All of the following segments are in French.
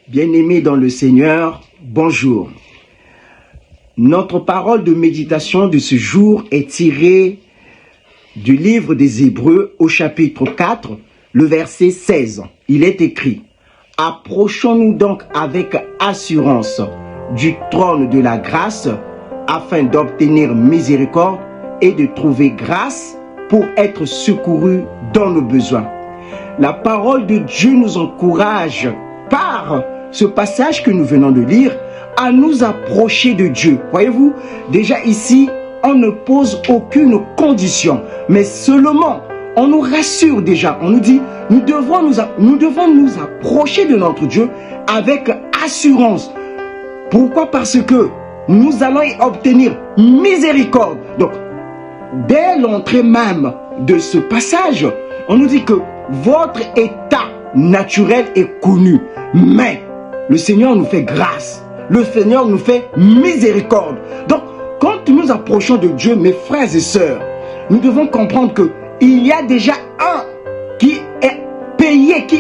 Bien-aimés dans le Seigneur, bonjour. Notre parole de méditation de ce jour est tirée du livre des Hébreux au chapitre 4, le verset 16. Il est écrit: « Approchons-nous donc avec assurance du trône de la grâce afin d'obtenir miséricorde et de trouver grâce pour être secourus dans nos besoins. » La parole de Dieu nous encourage par ce passage que nous venons de lire à nous approcher de Dieu. Voyez-vous, déjà ici, on ne pose aucune condition, mais seulement on nous rassure déjà. On nous dit, nous devons nous approcher de notre Dieu avec assurance. Pourquoi? Parce que nous allons y obtenir miséricorde. Donc, dès l'entrée même de ce passage, on nous dit que votre état naturel est connu, mais le Seigneur nous fait grâce. Le Seigneur nous fait miséricorde. Donc, quand nous approchons de Dieu, mes frères et sœurs, nous devons comprendre qu'il y a déjà un qui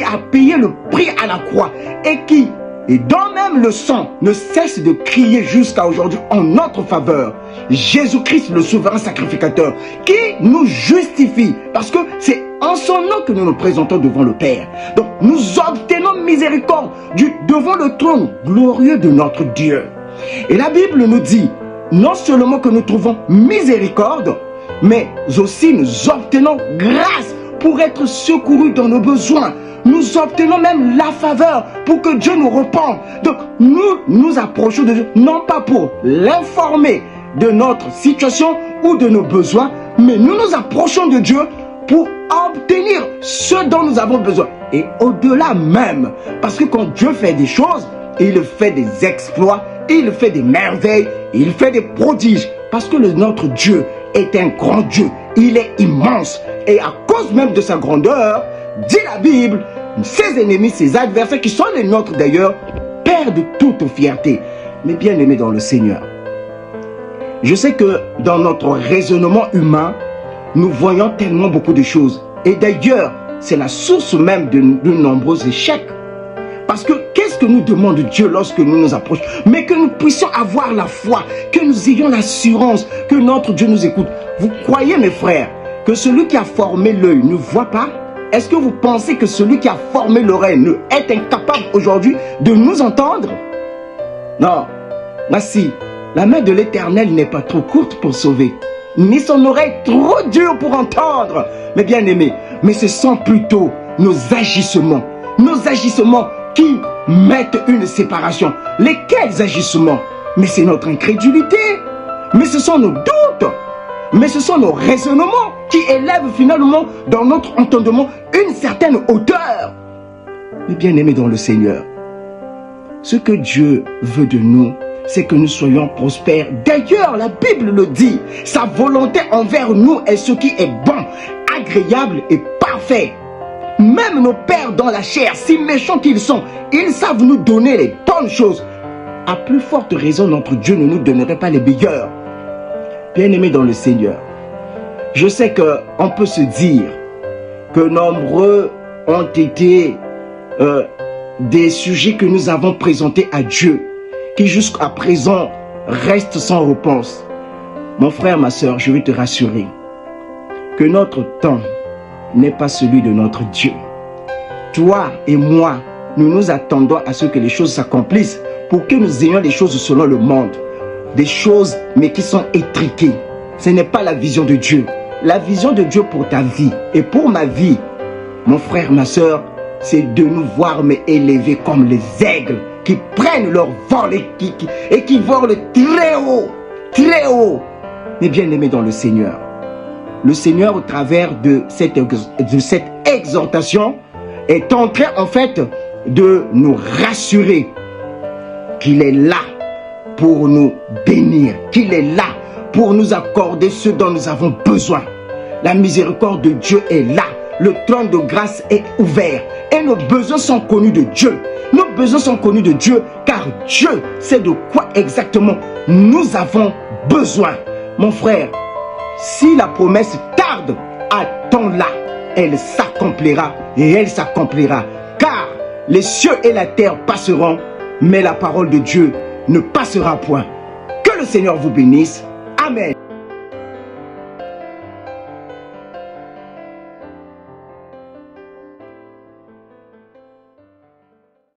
a payé le prix à la croix et dont même le sang ne cesse de crier jusqu'à aujourd'hui en notre faveur. Jésus-Christ, le souverain sacrificateur, qui nous justifie, parce que c'est en son nom que nous nous présentons devant le Père. Donc, nous obtenons miséricorde devant le trône glorieux de notre Dieu. Et la Bible nous dit, non seulement que nous trouvons miséricorde, mais aussi nous obtenons grâce pour être secourus dans nos besoins. Nous obtenons même la faveur pour que Dieu nous repente. Donc, nous approchons de Dieu, non pas pour l'informer de notre situation ou de nos besoins, mais nous nous approchons de Dieu pour obtenir ce dont nous avons besoin. Et au-delà même, parce que quand Dieu fait des choses, il fait des exploits, il fait des merveilles, il fait des prodiges. Parce que notre Dieu est un grand Dieu, il est immense. Et à cause même de sa grandeur, dit la Bible, ses ennemis, ses adversaires, qui sont les nôtres d'ailleurs, perdent toute fierté. Mais bien aimés dans le Seigneur, je sais que dans notre raisonnement humain, nous voyons tellement beaucoup de choses. Et d'ailleurs, c'est la source même de nombreux échecs. Parce que qu'est-ce que nous demande Dieu lorsque nous nous approchons? Mais que nous puissions avoir la foi, que nous ayons l'assurance que notre Dieu nous écoute. Vous croyez, mes frères, que celui qui a formé l'œil ne voit pas? Est-ce que vous pensez que celui qui a formé l'oreille est incapable aujourd'hui de nous entendre? Non. Voici, la main de l'Éternel n'est pas trop courte pour sauver, ni son oreille trop dure pour entendre. Mais bien aimés, mais ce sont plutôt nos agissements qui mettent une séparation. Lesquels agissements? Mais c'est notre incrédulité, mais ce sont nos doutes, mais ce sont nos raisonnements qui élèvent finalement dans notre entendement une certaine hauteur. Mais bien aimés dans le Seigneur, ce que Dieu veut de nous, c'est que nous soyons prospères. D'ailleurs, la Bible le dit, sa volonté envers nous est ce qui est bon, agréable et parfait. Même nos pères dans la chair, si méchants qu'ils sont, ils savent nous donner les bonnes choses. À plus forte raison, notre Dieu ne nous donnerait pas les meilleurs. Bien-aimés dans le Seigneur, je sais qu'on peut se dire que nombreux ont été des sujets que nous avons présentés à Dieu, qui jusqu'à présent restent sans réponse. Mon frère, ma soeur, je veux te rassurer que notre temps n'est pas celui de notre Dieu. Toi et moi, nous nous attendons à ce que les choses s'accomplissent pour que nous ayons les choses selon le monde. Des choses, mais qui sont étriquées. Ce n'est pas la vision de Dieu. La vision de Dieu pour ta vie et pour ma vie, mon frère, ma soeur, c'est de nous voir mais élevés comme les aigles qui prennent leur vol et qui volent très haut, très haut. Mais bien aimés dans le Seigneur, au travers de cette exhortation, est en train en fait de nous rassurer qu'il est là pour nous bénir, qu'il est là pour nous accorder ce dont nous avons besoin. La miséricorde de Dieu est là, le trône de grâce est ouvert et nos besoins sont connus de Dieu. Nos besoins sont connus de Dieu, car Dieu sait de quoi exactement nous avons besoin. Mon frère, si la promesse tarde, attends-la. Elle s'accomplira et elle s'accomplira. Car les cieux et la terre passeront, mais la parole de Dieu ne passera point. Que le Seigneur vous bénisse. Amen.